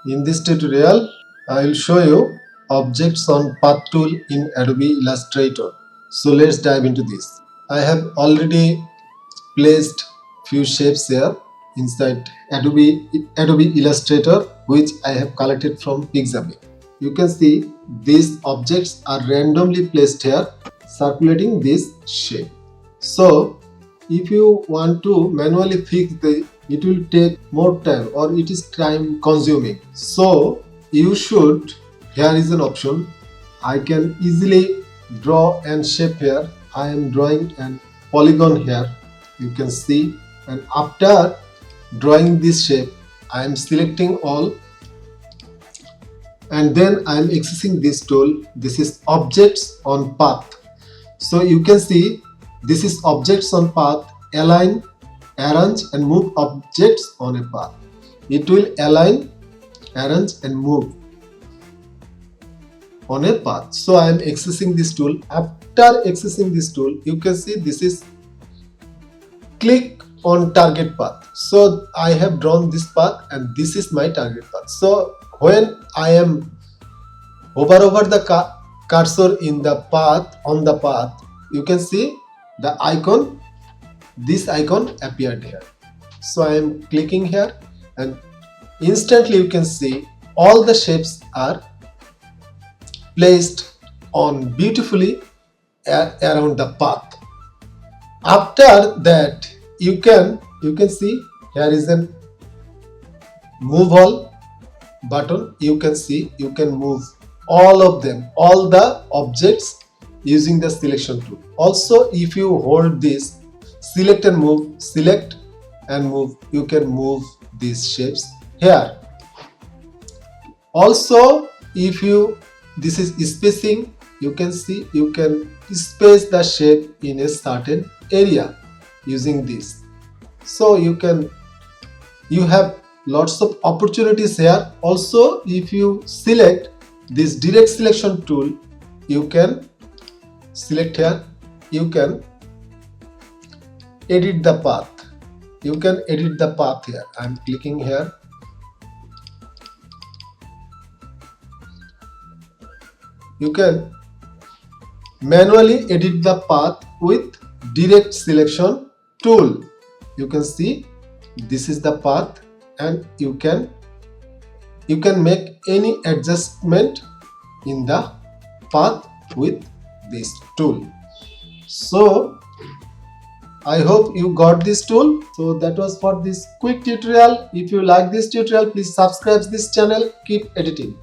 In this tutorial, I will show you objects on path tool in Adobe Illustrator. So let's dive into this. I have already placed few shapes here inside Adobe Illustrator, which I have collected from Pixabay. You can see these objects are randomly placed here, circulating this shape. So if you want to manually fix it will take more time or it is time consuming. So you should, here is an option. I can easily draw and shape here. I am drawing an polygon here. You can see, and after drawing this shape, I am selecting all and then I am accessing this tool. This is objects on path. So you can see this is objects on path, align, arrange and move objects on a path. It will align, arrange and move on a path. So I am accessing this tool. After accessing this tool, you can see this is click on target path. So I have drawn this path and this is my target path. So when I am hover over the cursor in the path, on the path, you can see the icon, this icon appeared here. So I am clicking here and instantly you can see all the shapes are placed on beautifully around the path. After that you can see here is a move all button. You can see you can move all of them, all the objects using the selection tool. Also, if you hold this select and move, you can move these shapes here. Also, if you, this is spacing, you can see you can space the shape in a certain area using this. So you have lots of opportunities here. Also, if you select this direct selection tool, you can select here, you can edit the path. You can edit the path here. I am clicking here. You can manually edit the path with direct selection tool. You can see this is the path and you can make any adjustment in the path with this tool. So I hope you got this tool. So that was for this quick tutorial. If you like this tutorial, please subscribe this channel. Keep editing.